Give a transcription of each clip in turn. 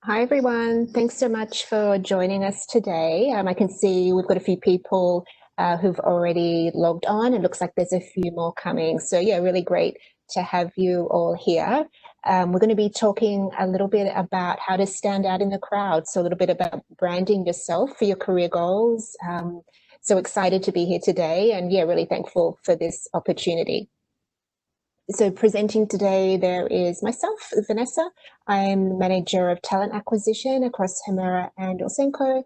Hi, everyone. Thanks so much for joining us today. I can see we've got a few people who've already logged on. It looks like there's a few more coming. So yeah, really great to have you all here. We're going to be talking a little bit about how to stand out in the crowd. So a little bit about branding yourself for your career goals. So excited to be here today and yeah, really thankful for this opportunity. So presenting today, there is myself, Vanessa. I'm Manager of Talent Acquisition across Hemera and Ausenco.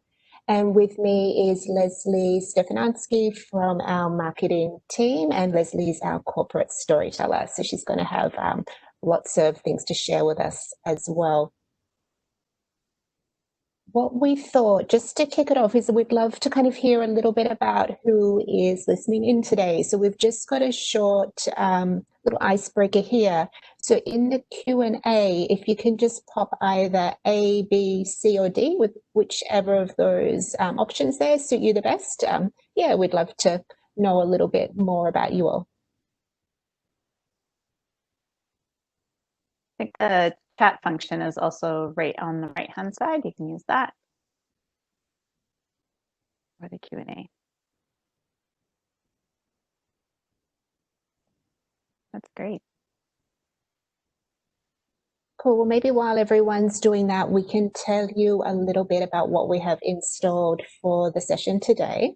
And with me is Leslie Stefanansky from our marketing team, and Leslie's our corporate storyteller. So she's going to have lots of things to share with us as well. What we thought, just to kick it off, is we'd love to kind of hear a little bit about who is listening in today. So we've just got a short little icebreaker here. So in the Q&A, if you can just pop either A, B, C, or D, with whichever of those options there suit you the best. Yeah, we'd love to know a little bit more about you all. I think the chat function is also right on the right-hand side. You can use that for the Q&A. That's great. Cool. Well, maybe while everyone's doing that, we can tell you a little bit about what we have installed for the session today.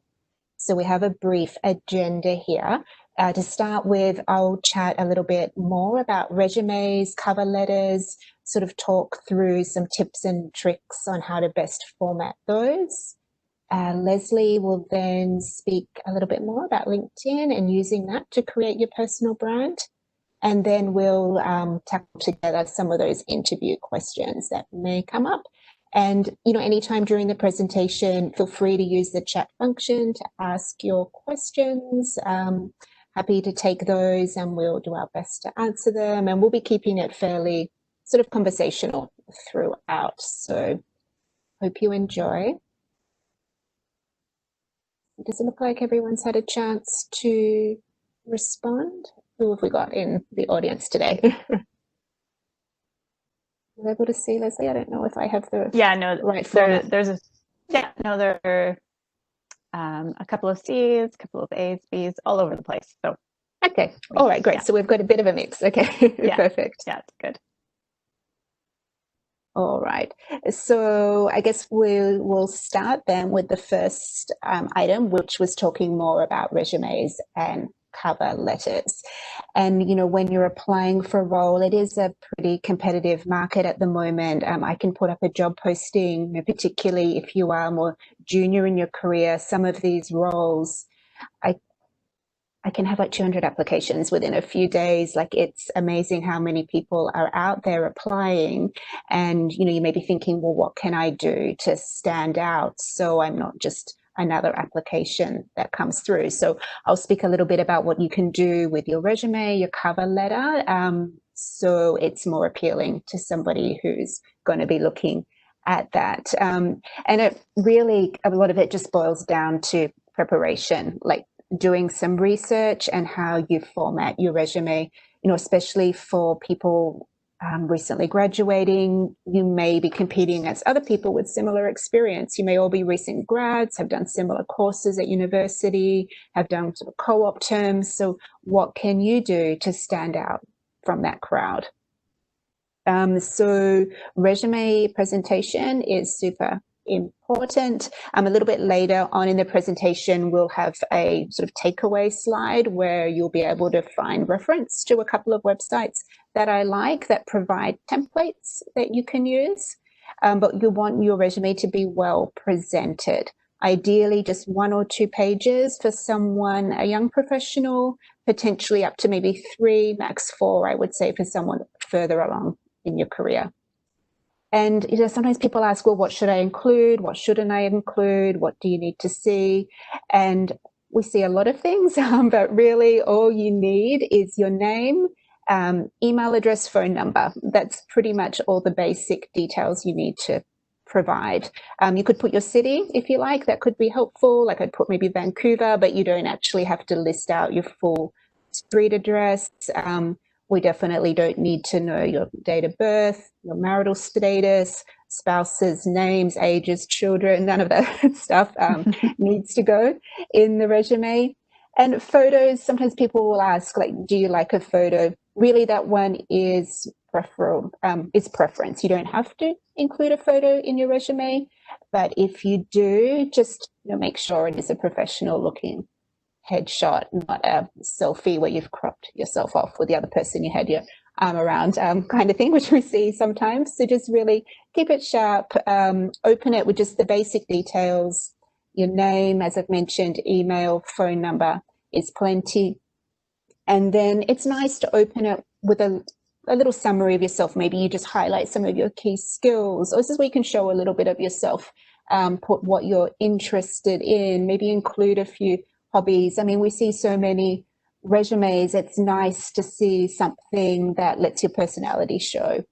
So we have a brief agenda here. To start with, I'll chat a little bit more about resumes, cover letters, sort of talk through some tips and tricks on how to best format those. Leslie will then speak a little bit more about LinkedIn and using that to create your personal brand. And then we'll tackle together some of those interview questions that may come up. And, you know, anytime during the presentation, feel free to use the chat function to ask your questions. Happy to take those and we'll do our best to answer them. And we'll be keeping it fairly sort of conversational throughout. So hope you enjoy. Does it look like everyone's had a chance to respond? Who have we got in the audience today? Are able to see, Leslie? I don't know if I have the right format. There are a couple of C's, a couple of A's, B's, all over the place. So okay, all right, great. Yeah. So we've got a bit of a mix. Okay, yeah. Perfect. Yeah, it's good. All right. So I guess we'll start then with the first item, which was talking more about resumes and cover letters. And, you know, when you're applying for a role, it is a pretty competitive market at the moment. I can put up a job posting, you know, particularly if you are more junior in your career. Some of these roles, I can have like 200 applications within a few days. Like, it's amazing how many people are out there applying. And, you know, you may be thinking, well, what can I do to stand out so I'm not just another application that comes through? So I'll speak a little bit about what you can do with your resume, your cover letter, so it's more appealing to somebody who's going to be looking at that. And it really, a lot of it just boils down to preparation, like doing some research and how you format your resume, you know, especially for people recently graduating. You may be competing against other people with similar experience. You may all be recent grads, have done similar courses at university, have done sort of co-op terms. So what can you do to stand out from that crowd? So resume presentation is super important. A little bit later on in the presentation, we'll have a sort of takeaway slide where you'll be able to find reference to a couple of websites that I like that provide templates that you can use. But you want your resume to be well presented. Ideally, just 1 or 2 pages for someone, a young professional, potentially up to maybe 3, max 4, I would say, for someone further along in your career. And, you know, sometimes people ask, well, what should I include? What shouldn't I include? What do you need to see? And we see a lot of things, but really all you need is your name, email address, phone number. That's pretty much all the basic details you need to provide. You could put your city if you like. That could be helpful. Like, I'd put maybe Vancouver, but you don't actually have to list out your full street address. We definitely don't need to know your date of birth, your marital status, spouses' names, ages, children. None of that stuff needs to go in the resume. And photos, sometimes people will ask, like, do you like a photo? Really, that one is preference. You don't have to include a photo in your resume, but if you do, just make sure it is a professional looking headshot, not a selfie where you've cropped yourself off with the other person you had your arm around, kind of thing, which we see sometimes. So just really keep it sharp, open it with just the basic details. Your name, as I've mentioned, email, phone number is plenty. And then it's nice to open it with a little summary of yourself. Maybe you just highlight some of your key skills, or this is where you can show a little bit of yourself, put what you're interested in, maybe include a few hobbies. I mean, we see so many resumes. It's nice to see something that lets your personality show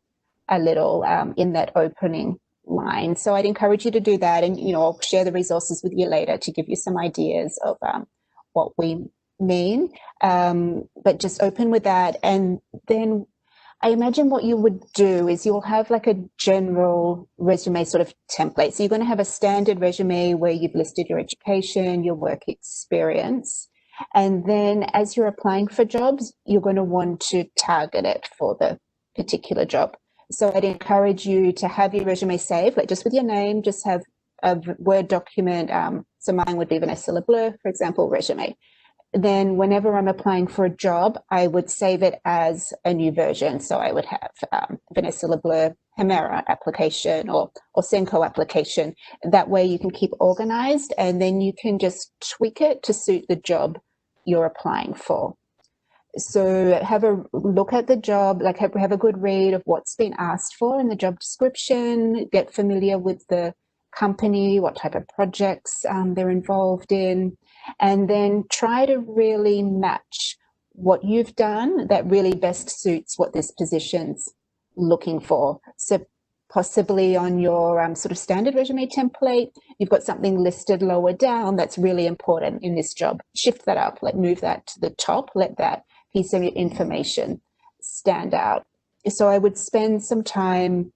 a little in that opening line. So I'd encourage you to do that. And, I'll share the resources with you later to give you some ideas of what we mean. But just open with that. And then I imagine what you would do is you'll have like a general resume sort of template. So you're going to have a standard resume where you've listed your education, your work experience. And then as you're applying for jobs, you're going to want to target it for the particular job. So I'd encourage you to have your resume saved, like just with your name, just have a Word document. So mine would be Vanessa LeBleu, for example, resume. Then whenever I'm applying for a job, I would save it as a new version. So I would have Vanessa LeBleu Hemera application or Senko application. That way you can keep organized, and then you can just tweak it to suit the job you're applying for. So have a look at the job, like have a good read of what's been asked for in the job description, get familiar with the company, what type of projects they're involved in, and then try to really match what you've done that really best suits what this position's looking for. So possibly on your sort of standard resume template, you've got something listed lower down that's really important in this job. Shift that up, like move that to the top, let that piece of your information stand out. So I would spend some time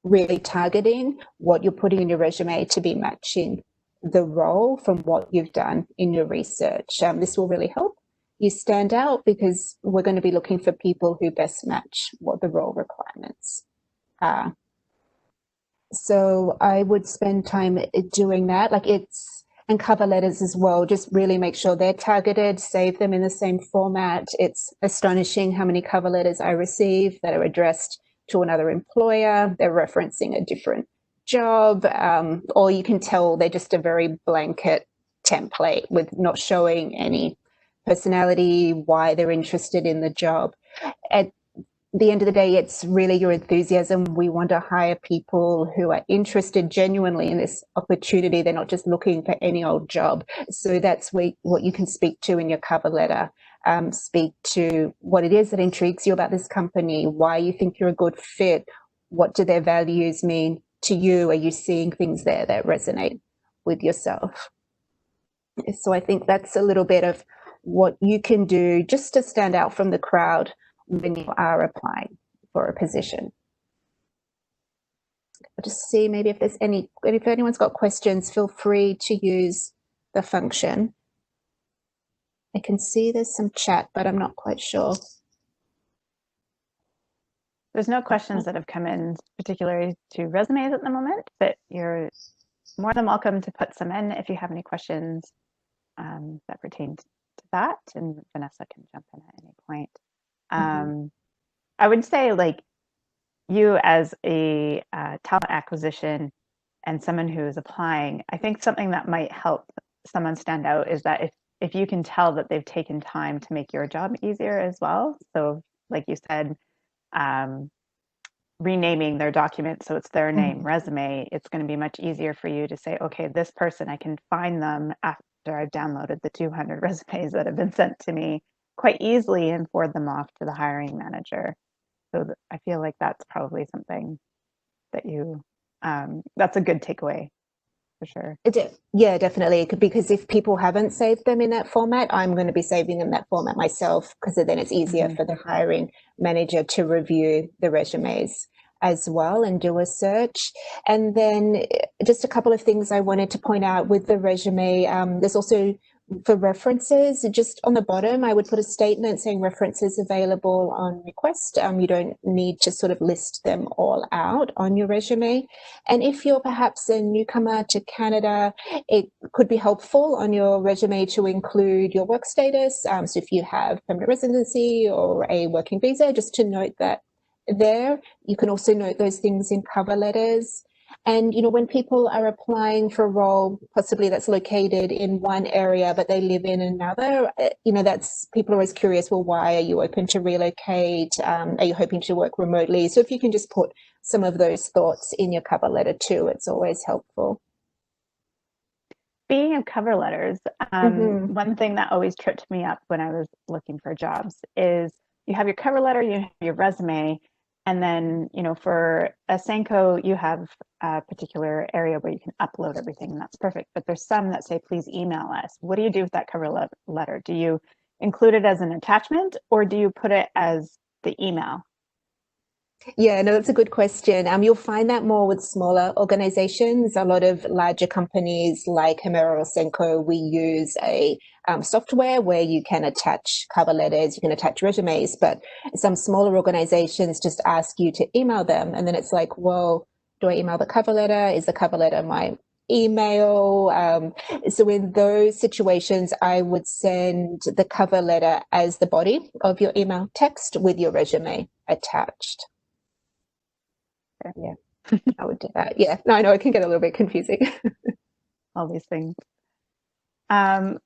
really targeting what you're putting in your resume to be matching the role from what you've done in your research. This will really help you stand out because we're going to be looking for people who best match what the role requirements are. So I would spend time doing that, and cover letters as well. Just really make sure they're targeted, save them in the same format. It's astonishing how many cover letters I receive that are addressed to another employer. They're referencing a different job, or you can tell they're just a very blanket template with not showing any personality, why they're interested in the job. At the end of the day, it's really your enthusiasm. We want to hire people who are interested genuinely in this opportunity. They're not just looking for any old job. So that's what you can speak to in your cover letter. Speak to what it is that intrigues you about this company, why you think you're a good fit, what do their values mean to you? Are you seeing things there that resonate with yourself? So I think that's a little bit of what you can do just to stand out from the crowd when you are applying for a position. I'll just see maybe if anyone's got questions, feel free to use the function. I can see there's some chat, but I'm not quite sure. There's no questions that have come in particularly to resumes at the moment, but you're more than welcome to put some in if you have any questions that pertain to that, and Vanessa can jump in at any point. I would say, like, you as a talent acquisition and someone who is applying, I think something that might help someone stand out is that if you can tell that they've taken time to make your job easier as well. So like you said, renaming their document so it's their name, resume, it's going to be much easier for you to say, okay, this person, I can find them after I've downloaded the 200 resumes that have been sent to me quite easily and forward them off to the hiring manager. So I feel like that's probably something that that's a good takeaway. for sure. Yeah, definitely. Because if people haven't saved them in that format, I'm going to be saving them that format myself, because then it's easier for the hiring manager to review the resumes as well and do a search. And then just a couple of things I wanted to point out with the resume. There's also, for references, just on the bottom, I would put a statement saying references available on request. You don't need to sort of list them all out on your resume. And if you're perhaps a newcomer to Canada, it could be helpful on your resume to include your work status. So if you have permanent residency or a working visa, just to note that there. You can also note those things in cover letters. And, when people are applying for a role, possibly that's located in one area, but they live in another, that's, people are always curious, well, why are you open to relocate? Are you hoping to work remotely? So if you can just put some of those thoughts in your cover letter too, it's always helpful. Speaking of cover letters, one thing that always tripped me up when I was looking for jobs is you have your cover letter, you have your resume, and then, for Asanko, you have a particular area where you can upload everything, and that's perfect. But there's some that say, please email us. What do you do with that cover letter? Do you include it as an attachment, or do you put it as the email? Yeah, no, that's a good question. You'll find that more with smaller organizations. A lot of larger companies like Hemera or Senko, we use a software where you can attach cover letters, you can attach resumes, but some smaller organizations just ask you to email them. And then it's like, well, do I email the cover letter? Is the cover letter my email? So in those situations, I would send the cover letter as the body of your email text with your resume attached. Yeah, I would do that. Yeah, no, I know it can get a little bit confusing. All these things.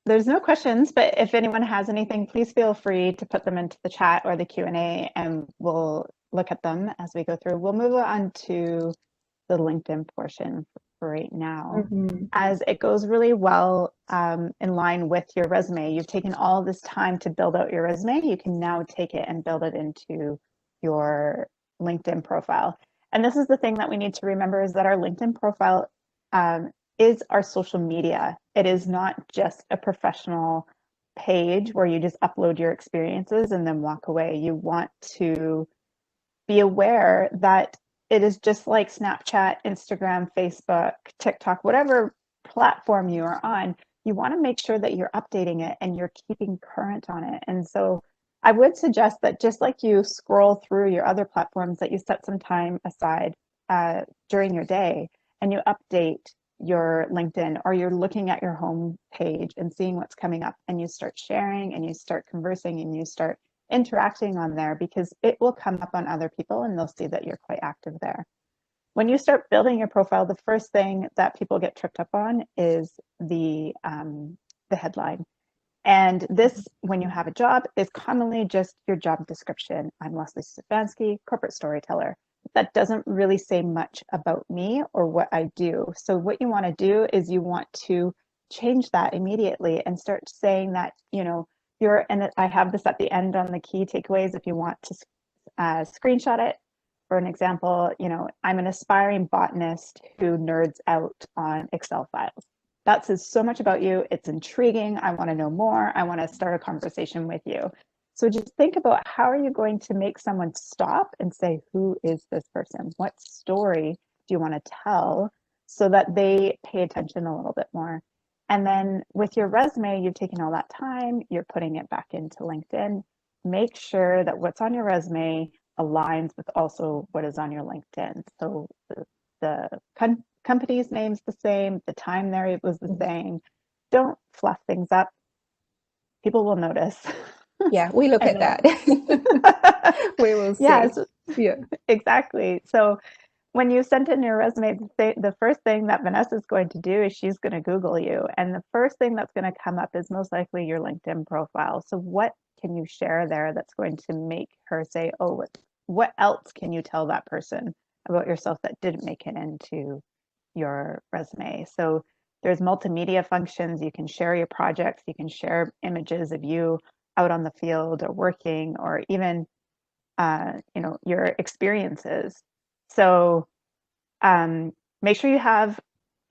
There's no questions, but if anyone has anything, please feel free to put them into the chat or the Q&A, and we'll look at them as we go through. We'll move on to the LinkedIn portion for right now. As it goes really well in line with your resume. You've taken all this time to build out your resume. You can now take it and build it into your LinkedIn profile. And this is the thing that we need to remember, is that our LinkedIn profile is our social media. It is not just a professional page where you just upload your experiences and then walk away. You want to be aware that it is just like Snapchat, Instagram, Facebook, TikTok, whatever platform you are on, you want to make sure that you're updating it and you're keeping current on it. And so I would suggest that just like you scroll through your other platforms, that you set some time aside during your day and you update your LinkedIn, or you're looking at your home page and seeing what's coming up, and you start sharing and you start conversing and you start interacting on there, because it will come up on other people and they'll see that you're quite active there. When you start building your profile, the first thing that people get tripped up on is the headline. And this, when you have a job, is commonly just your job description. I'm Leslie Stefanski, corporate storyteller. That doesn't really say much about me or what I do. So what you want to do is you want to change that immediately and start saying that, and I have this at the end on the key takeaways if you want to screenshot it. For an example, I'm an aspiring botanist who nerds out on Excel files. That says so much about you. It's intriguing. I want to know more. I want to start a conversation with you. So just think about, how are you going to make someone stop and say, who is this person? What story do you want to tell, so that they pay attention a little bit more? And then with your resume, you've taken all that time, you're putting it back into LinkedIn. Make sure that what's on your resume aligns with also what is on your LinkedIn. So the company's name's the same, the time there it was the same. Don't fluff things up. People will notice. Yeah, we look at that. We will see. Yes, yeah, exactly. So when you send in your resume, the first thing that Vanessa is going to do is she's going to Google you. And the first thing that's going to come up is most likely your LinkedIn profile. So what can you share there that's going to make her say, oh, what else can you tell that person about yourself that didn't make it into your resume? So there's multimedia functions. You can share your projects. You can share images of you out on the field or working, or even, your experiences. So make sure you have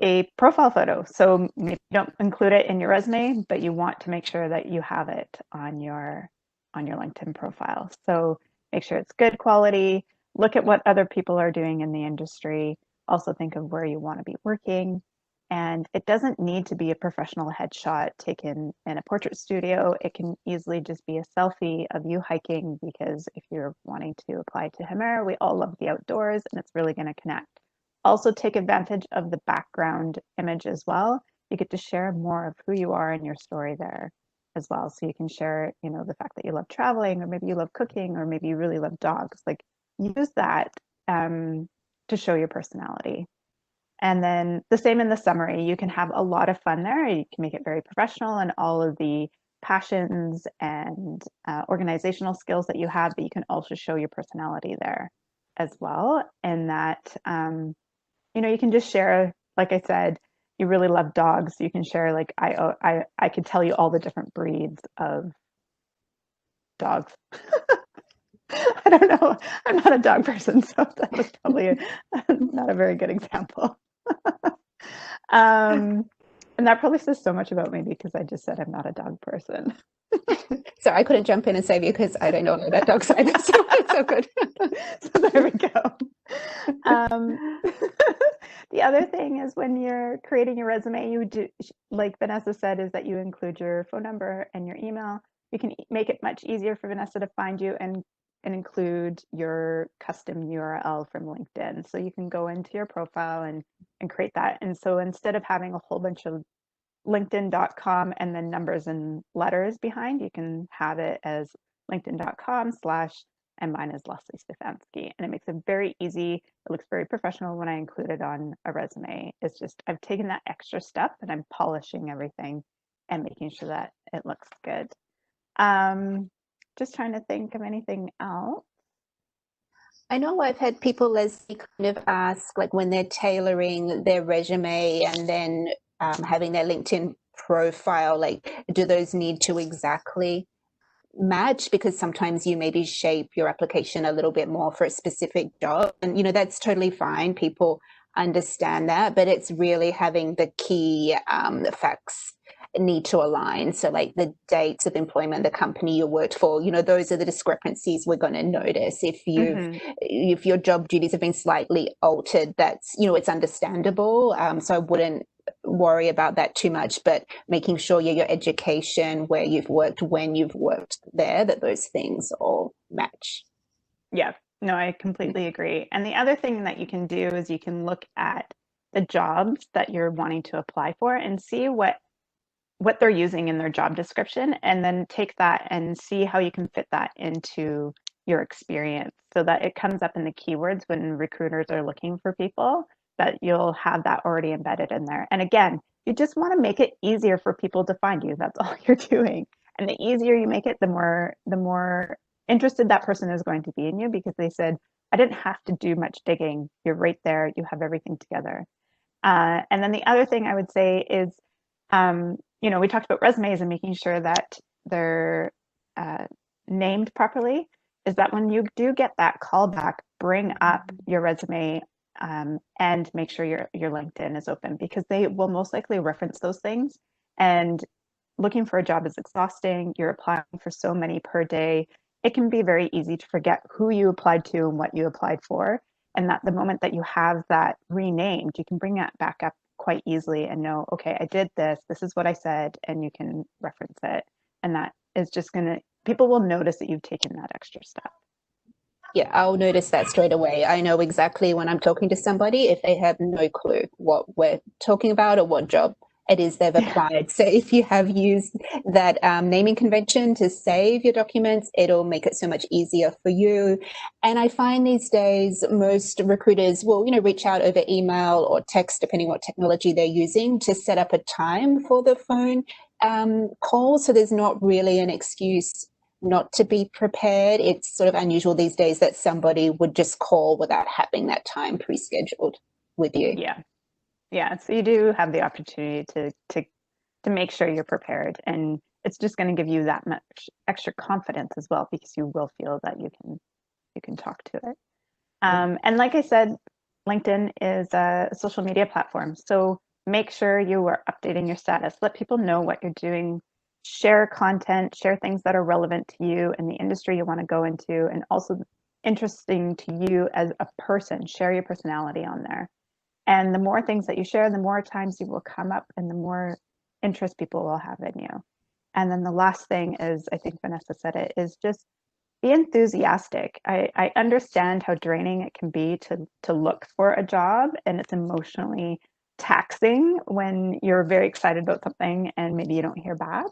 a profile photo. So maybe you don't include it in your resume, but you want to make sure that you have it on your LinkedIn profile. So make sure it's good quality. Look at what other people are doing in the industry. Also think of where you want to be working. And it doesn't need to be a professional headshot taken in a portrait studio. It can easily just be a selfie of you hiking, because if you're wanting to apply to Hemera, we all love the outdoors and it's really going to connect. Also take advantage of the background image as well. You get to share more of who you are in your story there as well. So you can share, the fact that you love traveling, or maybe you love cooking, or maybe you really love dogs. Like, use that to show your personality. And then the same in the summary, you can have a lot of fun there. You can make it very professional and all of the passions and organizational skills that you have, but you can also show your personality there as well. And that, you can just share, like I said, you really love dogs. You can share, like, I could tell you all the different breeds of dogs. I don't know. I'm not a dog person, so that was probably not a very good example. And that probably says so much about me, because I just said I'm not a dog person. So I couldn't jump in and save you because I don't know about dogs either. So it's so good. So there we go. The other thing is, when you're creating your resume, you do, like Vanessa said, is that you include your phone number and your email. You can make it much easier for Vanessa to find you, and include your custom URL from LinkedIn. So you can go into your profile and create that. And so instead of having a whole bunch of linkedin.com and then numbers and letters behind, you can have it as linkedin.com/ and mine is Leslie Stefanski. And it makes it very easy. It looks very professional when I include it on a resume. It's just, I've taken that extra step and I'm polishing everything and making sure that it looks good. Just trying to think of anything else. I know I've had people, Leslie, kind of ask, like, when they're tailoring their resume and then having their LinkedIn profile, like, do those need to exactly match? Because sometimes you maybe shape your application a little bit more for a specific job, and that's totally fine. People understand that, but it's really having the key facts need to align. So, like, the dates of employment, the company you worked for, those are the discrepancies we're going to notice. If your job duties have been slightly altered, that's, it's understandable. So I wouldn't worry about that too much, but making sure your education, where you've worked, when you've worked there, that those things all match. Yeah, no, I completely agree. And the other thing that you can do is you can look at the jobs that you're wanting to apply for and see what they're using in their job description, and then take that and see how you can fit that into your experience, so that it comes up in the keywords when recruiters are looking for people, that you'll have that already embedded in there. And again, you just want to make it easier for people to find you. That's all you're doing. And the easier you make it, the more interested that person is going to be in you, because they said, I didn't have to do much digging. You're right there. You have everything together. And then the other thing I would say is, we talked about resumes and making sure that they're named properly, is that when you do get that callback, bring up your resume and make sure your LinkedIn is open, because they will most likely reference those things. And looking for a job is exhausting. You're applying for so many per day. It can be very easy to forget who you applied to and what you applied for. And that the moment that you have that renamed, you can bring that back up quite easily and know, okay, I did this, this is what I said, and you can reference it. And that is just people will notice that you've taken that extra step. Yeah, I'll notice that straight away. I know exactly when I'm talking to somebody if they have no clue what we're talking about or what job it is they've applied. So if you have used that naming convention to save your documents, it'll make it so much easier for you. And I find these days most recruiters will, reach out over email or text, depending what technology they're using, to set up a time for the phone call. So there's not really an excuse not to be prepared. It's sort of unusual these days that somebody would just call without having that time pre-scheduled with you. Yeah. So you do have the opportunity to make sure you're prepared, and it's just going to give you that much extra confidence as well, because you will feel that you can talk to it. And like I said, LinkedIn is a social media platform. So make sure you are updating your status. Let people know what you're doing. Share content, share things that are relevant to you and the industry you want to go into, and also interesting to you as a person. Share your personality on there. And the more things that you share, the more times you will come up and the more interest people will have in you. And then the last thing is, I think Vanessa said it, is just be enthusiastic. I understand how draining it can be to look for a job, and it's emotionally taxing when you're very excited about something and maybe you don't hear back.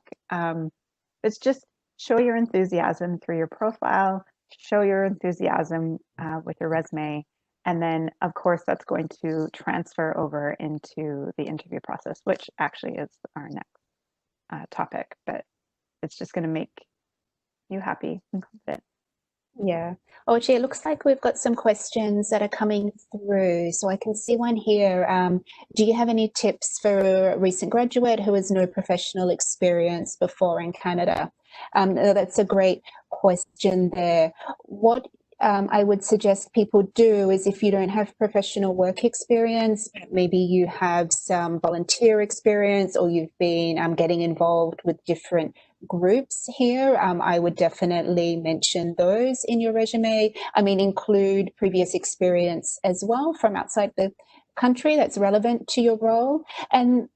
It's just show your enthusiasm through your profile, show your enthusiasm with your resume, and then of course that's going to transfer over into the interview process, which actually is our next topic, but it's just going to make you happy and confident. Yeah. Oh, gee, it looks like we've got some questions that are coming through. So I can see one here. Do you have any tips for a recent graduate who has no professional experience before in Canada? That's a great question there. What I would suggest people do is, if you don't have professional work experience, maybe you have some volunteer experience, or you've been getting involved with different groups here, I would definitely mention those in your resume. I mean, include previous experience as well from outside the country that's relevant to your role. And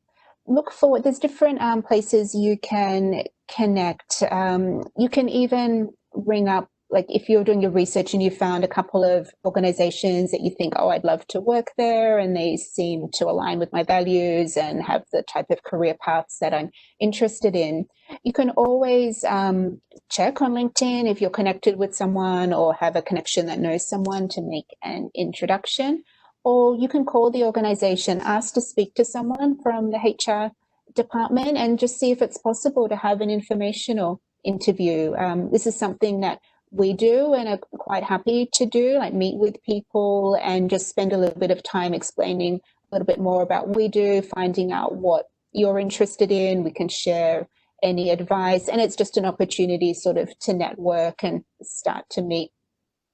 look forward, there's different places you can connect. You can even ring up, like if you're doing your research and you found a couple of organizations that you think, oh, I'd love to work there, and they seem to align with my values and have the type of career paths that I'm interested in, you can always check on LinkedIn if you're connected with someone or have a connection that knows someone to make an introduction. Or you can call the organization, ask to speak to someone from the HR department, and just see if it's possible to have an informational interview. This is something that we do and are quite happy to do, like meet with people and just spend a little bit of time explaining a little bit more about what we do, finding out what you're interested in. We can share any advice, and it's just an opportunity sort of to network and start to meet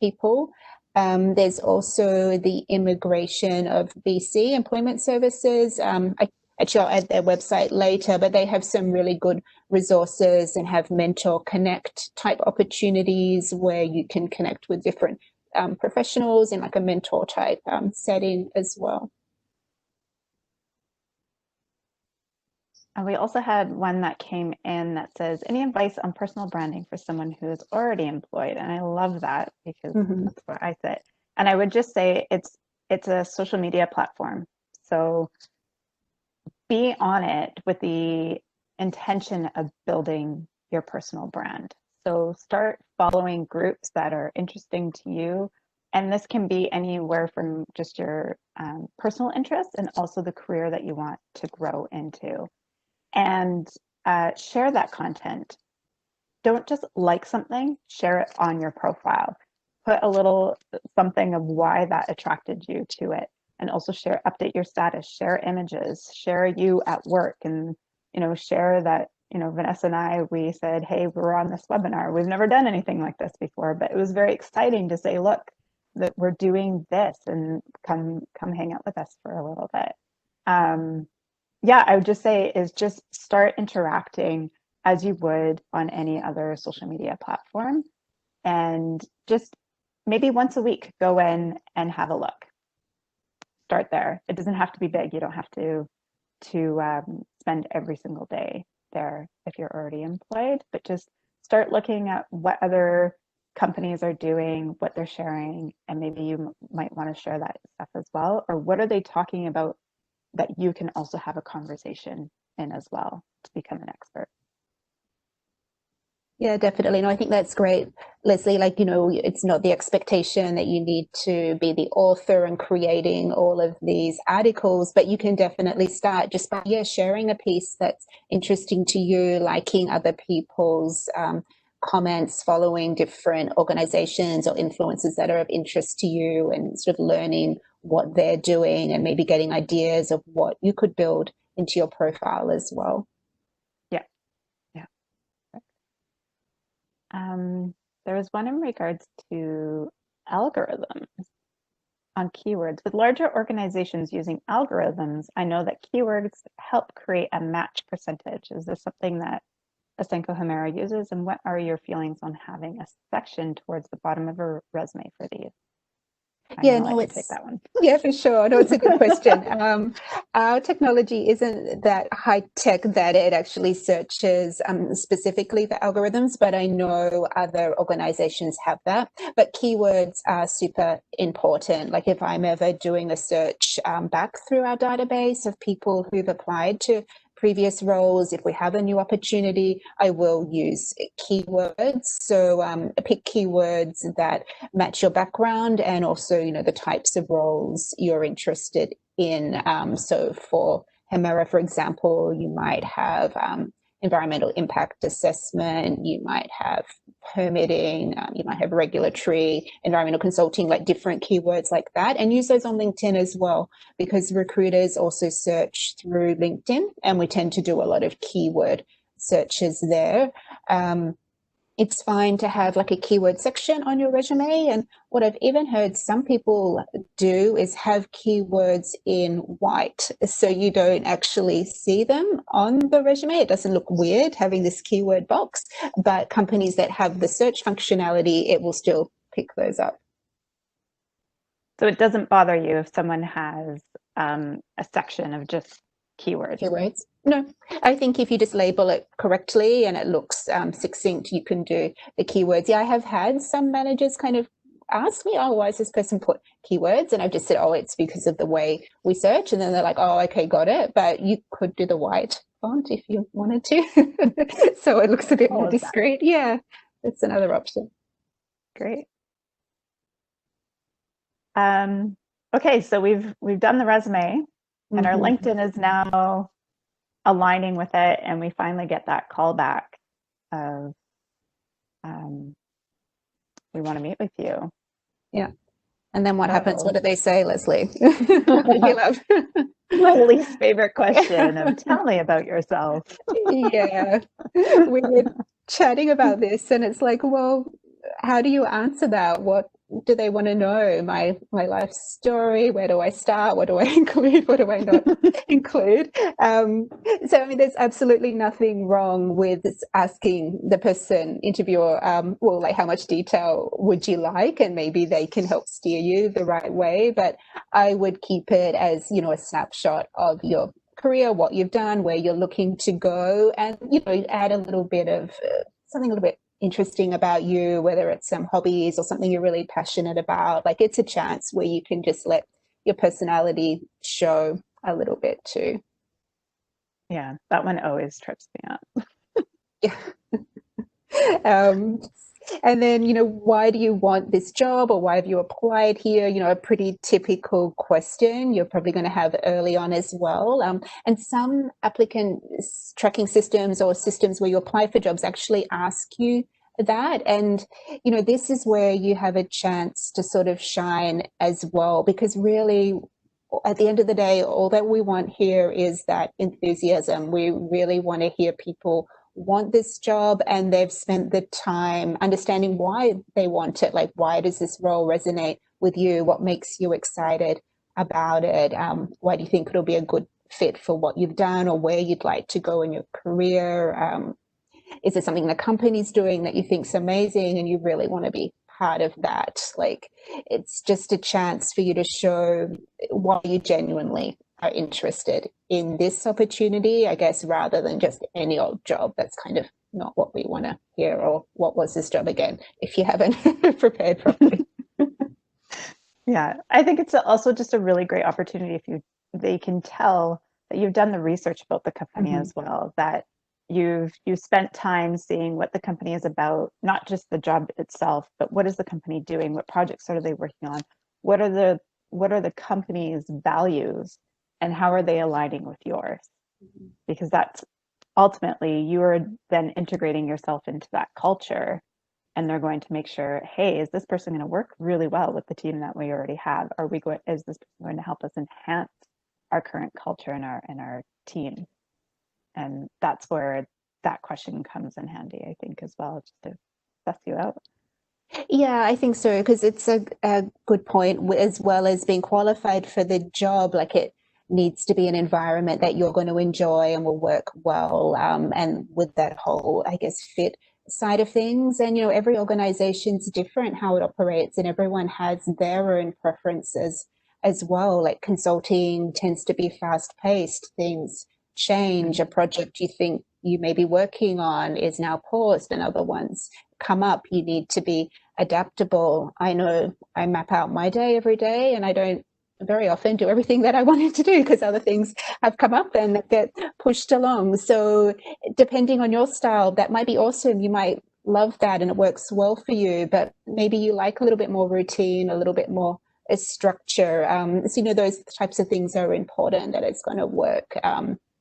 people. There's also the Immigration of BC Employment Services. Actually, I'll add their website later, but they have some really good resources and have mentor connect type opportunities where you can connect with different professionals in like a mentor type setting as well. And we also had one that came in that says, any advice on personal branding for someone who is already employed? And I love that because that's where I sit. And I would just say it's a social media platform. So be on it with the intention of building your personal brand. So start following groups that are interesting to you. And this can be anywhere from just your personal interests and also the career that you want to grow into. And share that content. Don't just like something, share it on your profile. Put a little something of why that attracted you to it. And also update your status, share images, share you at work, and share that, Vanessa and I, we said, hey, we're on this webinar. We've never done anything like this before, but it was very exciting to say, look, that we're doing this, and come hang out with us for a little bit. Yeah, I would just say is just start interacting as you would on any other social media platform, and just maybe once a week go in and have a look. Start there. It doesn't have to be big. You don't have to spend every single day there if you're already employed, but just start looking at what other companies are doing, what they're sharing, and maybe you might want to share that stuff as well. Or what are they talking about that you can also have a conversation in as well to become an expert. Yeah, definitely. No, I think that's great, Leslie. Like, it's not the expectation that you need to be the author and creating all of these articles, but you can definitely start just by, sharing a piece that's interesting to you, liking other people's comments, following different organizations or influencers that are of interest to you, and sort of learning what they're doing and maybe getting ideas of what you could build into your profile as well. Yeah. There was one in regards to algorithms. on keywords. With larger organizations using algorithms, I know that keywords help create a match percentage. Is this something that Ausenco Hemera uses? And what are your feelings on having a section towards the bottom of a resume for these? Yeah, I'll no, let you take that one. yeah, for sure. No, it's a good question. Our technology isn't that high tech that it actually searches specifically for algorithms, but I know other organizations have that. But keywords are super important. Like if I'm ever doing a search back through our database of people who've applied to previous roles, if we have a new opportunity, I will use keywords. So pick keywords that match your background and also, you know, the types of roles you're interested in. So for Hemera, for example, you might have environmental impact assessment, you might have permitting, you might have regulatory, environmental consulting, like different keywords like that, and use those on LinkedIn as well, because recruiters also search through LinkedIn and we tend to do a lot of keyword searches there. It's fine to have like a keyword section on your resume. And what I've even heard some people do is have keywords in white. So you don't actually see them on the resume. It doesn't look weird having this keyword box, but companies that have the search functionality, it will still pick those up. So it doesn't bother you if someone has a section of just keywords? Keywords. No, I think if you just label it correctly and it looks succinct, you can do the keywords. Yeah, I have had some managers kind of ask me, oh, why is this person put keywords? And I've just said, oh, it's because of the way we search. And then they're like, oh, okay, got it. But you could do the white font if you wanted to. So it looks a bit more discreet. Yeah, that's another option. Great. Okay, so we've done the resume and our LinkedIn is now aligning with it, and we finally get that call back of we want to meet with you. Yeah. And then what happens? What do they say, Leslie? You love my least favorite question of tell me about yourself. Yeah. We were chatting about this and it's like, well, how do you answer that? What do they want to know? My life story, where do I start? What do I include? What do I not include? So I mean, there's absolutely nothing wrong with asking the person, interviewer, well, like how much detail would you like? And maybe they can help steer you the right way. But I would keep it as, you know, a snapshot of your career, what you've done, where you're looking to go, and, you know, add a little bit of something a little bit interesting about you, whether it's some hobbies or something you're really passionate about. Like it's a chance where you can just let your personality show a little bit too. Yeah, that one always trips me up. Yeah. And then, you know, why do you want this job or why have you applied here? You know, a pretty typical question you're probably going to have early on as well. And some applicant tracking systems or systems where you apply for jobs actually ask you that. And, you know, this is where you have a chance to sort of shine as well, because really, at the end of the day, all that we want here is that enthusiasm. We really want to hear people want this job and they've spent the time understanding why they want it. Like, why does this role resonate with you? What makes you excited about it? Why do you think it'll be a good fit for what you've done or where you'd like to go in your career? Is it something the company's doing that you think's amazing and you really want to be part of that? Like, it's just a chance for you to show why you genuinely are interested in this opportunity, I guess, rather than just any old job. That's kind of not what we want to hear. Or what was this job again, if you haven't prepared properly. Yeah, I think it's also just a really great opportunity if they can tell that you've done the research about the company as well, that you've spent time seeing what the company is about, not just the job itself, but what is the company doing, what projects are they working on, what are the company's values, and how are they aligning with yours? Because that's ultimately you are then integrating yourself into that culture, and they're going to make sure, hey, is this person going to work really well with the team that we already have? Is this person going to help us enhance our current culture and our team? And that's where that question comes in handy, I think, as well, just to suss you out. Yeah, I think so, because it's a good point, as well as being qualified for the job. Like it needs to be an environment that you're going to enjoy and will work well. And with that whole, I guess, fit side of things. And, every organization's different how it operates, and everyone has their own preferences as well. Like consulting tends to be fast paced, things change. A project you think you may be working on is now paused, and other ones come up. You need to be adaptable. I know I map out my day every day, and I don't very often do everything that I wanted to do because other things have come up and get pushed along. So depending on your style, that might be awesome. You might love that and it works well for you, but maybe you like a little bit more routine, a little bit more structure. So, those types of things are important, that it's going to work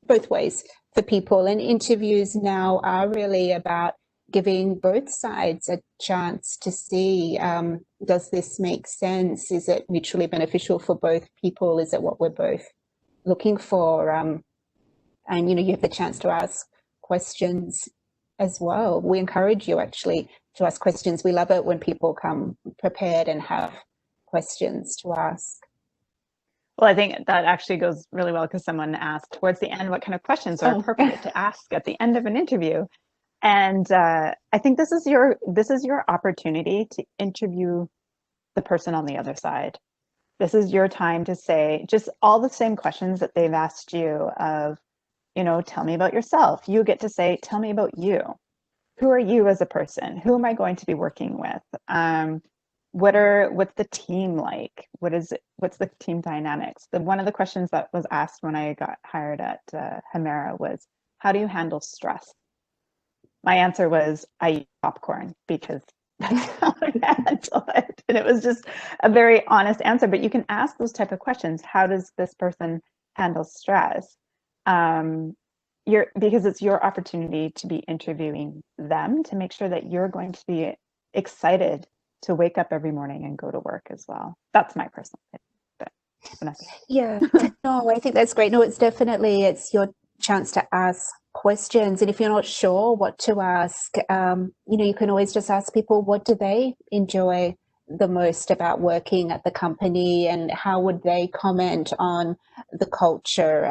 both ways for people. And interviews now are really about giving both sides a chance to see, does this make sense? Is it mutually beneficial for both people? Is it what we're both looking for? And you have the chance to ask questions as well. We encourage you actually to ask questions. We love it when people come prepared and have questions to ask. Well, I think that actually goes really well because someone asked towards the end what kind of questions are appropriate to ask at the end of an interview. And I think this is your opportunity to interview the person on the other side. This is your time to say just all the same questions that they've asked you of, tell me about yourself. You get to say, tell me about you. Who are you as a person? Who am I going to be working with? What's the team like? What's the team dynamics? One of the questions that was asked when I got hired at Hemera was, how do you handle stress? My answer was, I eat popcorn, because that's how I handle it. And it was just a very honest answer. But you can ask those type of questions. How does this person handle stress? Because it's your opportunity to be interviewing them, to make sure that you're going to be excited to wake up every morning and go to work as well. That's my personal opinion. Yeah, no, I think that's great. No, it's your chance to ask questions. And if you're not sure what to ask, you can always just ask people, what do they enjoy the most about working at the company, and how would they comment on the culture?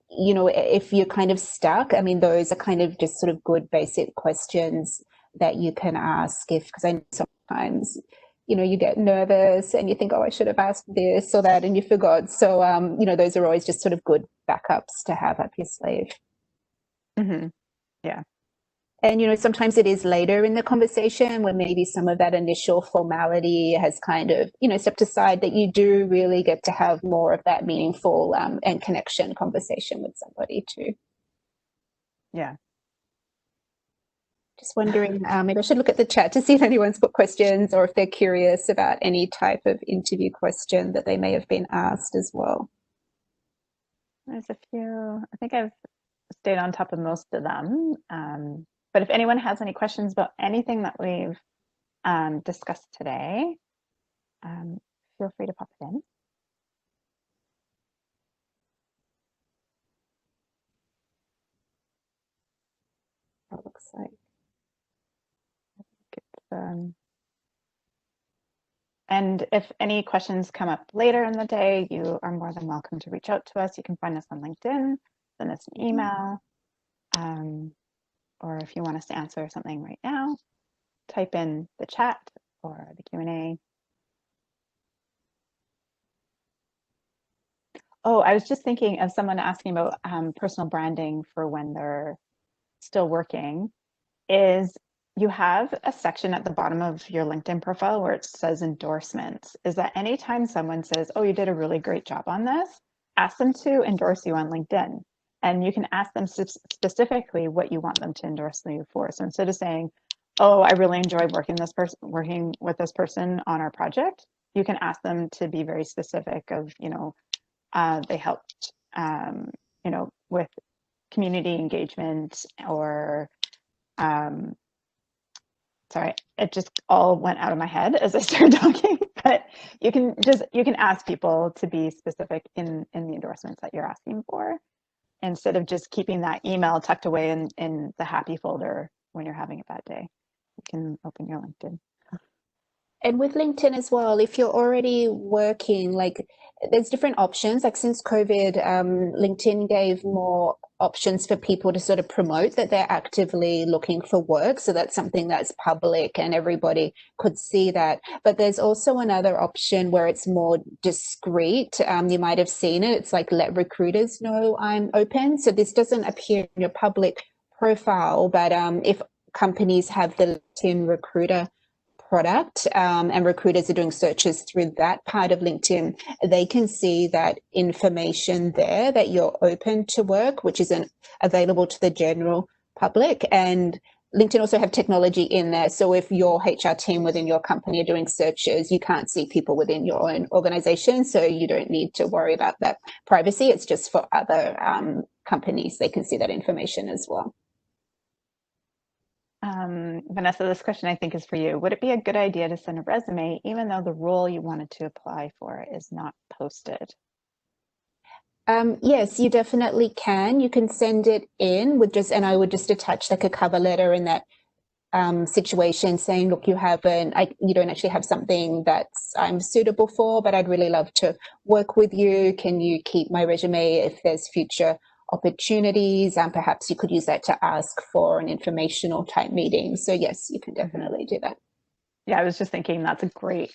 If you're kind of stuck, I mean, those are kind of just sort of good basic questions that you can ask, because I know sometimes you get nervous and you think, oh, I should have asked this or that, and you forgot. So, those are always just sort of good backups to have up your sleeve. Mm-hmm. Yeah. And, sometimes it is later in the conversation when maybe some of that initial formality has kind of, stepped aside, that you do really get to have more of that meaningful and connection conversation with somebody too. Yeah. Just wondering, maybe I should look at the chat to see if anyone's put questions, or if they're curious about any type of interview question that they may have been asked as well. There's a few. I think I've stayed on top of most of them. But if anyone has any questions about anything that we've discussed today, feel free to pop it in. That looks like. And if any questions come up later in the day, you are more than welcome to reach out to us. You can find us on LinkedIn, send us an email, or if you want us to answer something right now, type in the chat or the Q&A. Oh, I was just thinking of someone asking about personal branding for when they're still working. Is you have a section at the bottom of your LinkedIn profile where it says endorsements. Is that anytime someone says, oh, you did a really great job on this, ask them to endorse you on LinkedIn. And you can ask them specifically what you want them to endorse you for. So instead of saying, oh, I really enjoyed working with this person on our project, you can ask them to be very specific of, they helped, with community engagement, or sorry, it just all went out of my head as I started talking. But you can ask people to be specific in the endorsements that you're asking for, instead of just keeping that email tucked away in the happy folder when you're having a bad day. You can open your LinkedIn. And with LinkedIn as well, if you're already working, like there's different options. Like since COVID, LinkedIn gave more options for people to sort of promote that they're actively looking for work. So that's something that's public and everybody could see that. But there's also another option where it's more discreet. You might have seen it. It's like let recruiters know I'm open. So this doesn't appear in your public profile, but if companies have the LinkedIn recruiter product and recruiters are doing searches through that part of LinkedIn, they can see that information there that you're open to work, which isn't available to the general public. And LinkedIn also have technology in there. So if your HR team within your company are doing searches, you can't see people within your own organization. So you don't need to worry about that privacy. It's just for other companies. They can see that information as well. Vanessa, this question I think is for you. Would it be a good idea to send a resume even though the role you wanted to apply for is not posted? Yes, you definitely can. You can send it in with just, and I would just attach like a cover letter in that situation saying, look, you don't actually have something that's I'm suitable for, but I'd really love to work with you. Can you keep my resume if there's future opportunities? Perhaps you could use that to ask for an informational type meeting. So yes, you can definitely do that. Yeah, I was just thinking that's a great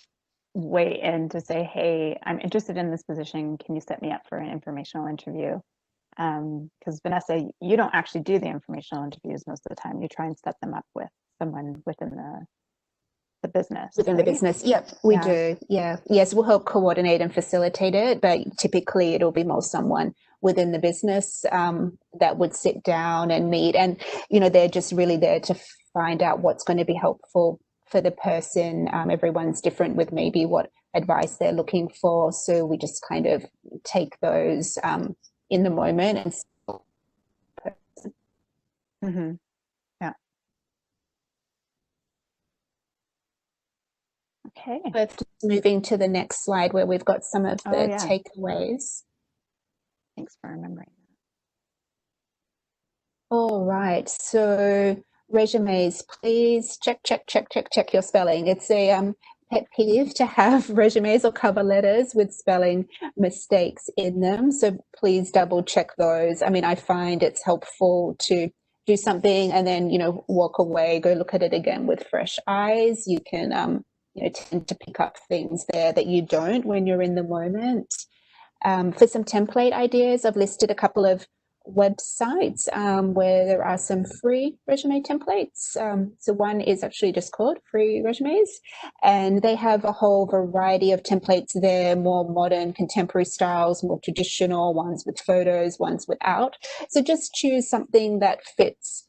way in to say, hey, I'm interested in this position. Can you set me up for an informational interview? Because Vanessa, you don't actually do the informational interviews most of the time. You try and set them up with someone within the business. Within right? the business, yep, we do. Yeah, yes, we'll help coordinate and facilitate it, but typically it'll be more someone within the business that would sit down and meet, and they're just really there to find out what's going to be helpful for the person. Everyone's different with maybe what advice they're looking for, so we just kind of take those in the moment and. Mm-hmm. Yeah. Okay. Just moving to the next slide where we've got some of the takeaways. Thanks for remembering that. All right. So resumes, please check your spelling. It's a pet peeve to have resumes or cover letters with spelling mistakes in them. So please double check those. I mean, I find it's helpful to do something and then, walk away, go look at it again with fresh eyes. You can, tend to pick up things there that you don't when you're in the moment. For some template ideas, I've listed a couple of websites where there are some free resume templates. So one is actually just called Free Resumes, and they have a whole variety of templates there, more modern, contemporary styles, more traditional ones with photos, ones without. So just choose something that fits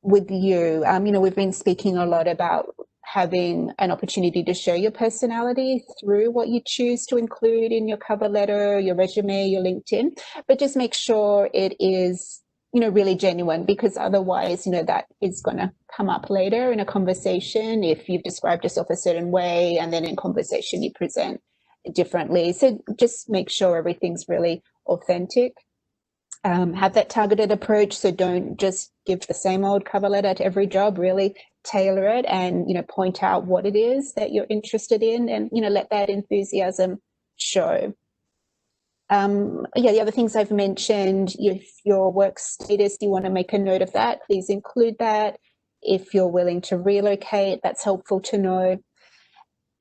with you. We've been speaking a lot about having an opportunity to show your personality through what you choose to include in your cover letter, your resume, your LinkedIn, but just make sure it is, really genuine, because otherwise, that is going to come up later in a conversation if you've described yourself a certain way and then in conversation you present differently. So just make sure everything's really authentic. Have that targeted approach. So don't just give the same old cover letter to every job, really tailor it and, point out what it is that you're interested in and, let that enthusiasm show. The other things I've mentioned, if your work status, you want to make a note of that, please include that. If you're willing to relocate, that's helpful to know.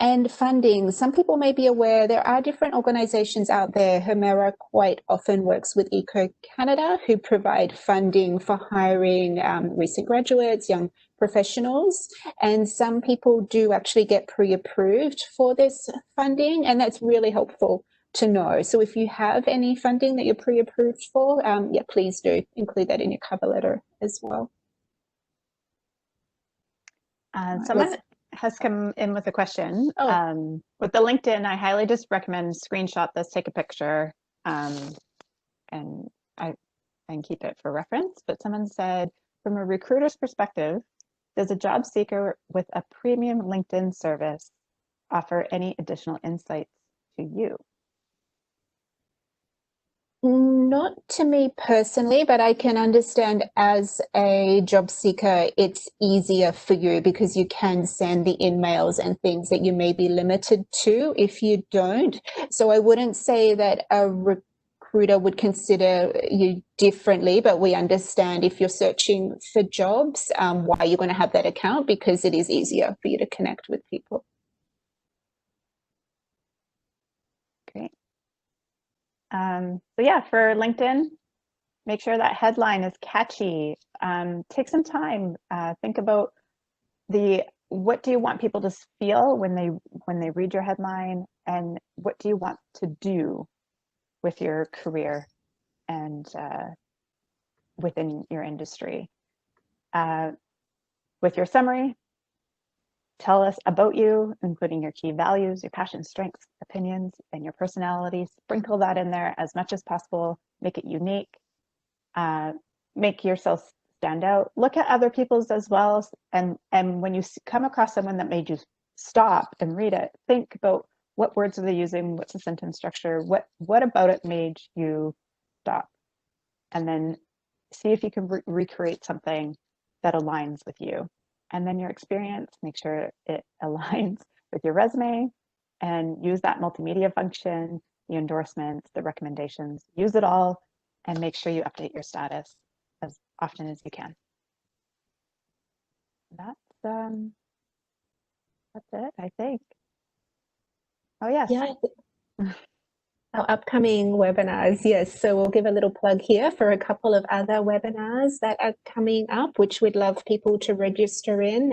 And funding. Some people may be aware there are different organizations out there. Hemera quite often works with Eco Canada, who provide funding for hiring recent graduates, young professionals. And some people do actually get pre-approved for this funding, and that's really helpful to know. So if you have any funding that you're pre-approved for, please do include that in your cover letter as well. Someone has come in with a question. With the LinkedIn, I highly just recommend screenshot this, take a picture, and keep it for reference. But someone said, from a recruiter's perspective, does a job seeker with a premium LinkedIn service offer any additional insights to you? not to me personally, but I can understand as a job seeker, it's easier for you because you can send the emails and things that you may be limited to if you don't. So I wouldn't say that a recruiter would consider you differently, but we understand if you're searching for jobs, why you're going to have that account, because it is easier for you to connect with people. Great. So yeah, for LinkedIn, make sure that headline is catchy. Take some time. Think about what do you want people to feel when they read your headline, and what do you want to do with your career and within your industry. With your summary, tell us about you, including your key values, your passions, strengths, opinions, and your personality. Sprinkle that in there as much as possible. Make it unique. Make yourself stand out. Look at other people's as well. And when you come across someone that made you stop and read it, think about what words are they using? What's the sentence structure? What about it made you stop? And then see if you can recreate something that aligns with you. And then your experience, make sure it aligns with your resume, and use that multimedia function, the endorsements, the recommendations, use it all, and make sure you update your status as often as you can. That's it, I think. Oh, yes. Yeah. Our upcoming webinars, yes. So we'll give a little plug here for a couple of other webinars that are coming up, which we'd love people to register in.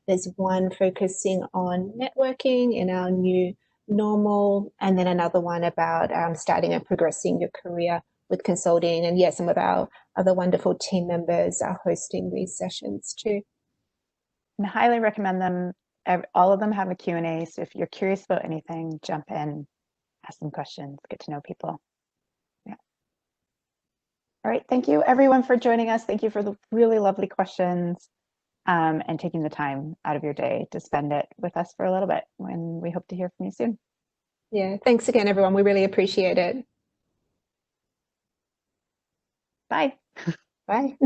There's one focusing on networking in our new normal, and then another one about starting and progressing your career with consulting. And yes, some of our other wonderful team members are hosting these sessions too. I highly recommend them. All of them have a Q&A, so if you're curious about anything, jump in, ask some questions, get to know people. Yeah. All right, thank you everyone for joining us. Thank you for the really lovely questions, and taking the time out of your day to spend it with us for a little bit, when we hope to hear from you soon. Yeah, thanks again, everyone. We really appreciate it. Bye. Bye.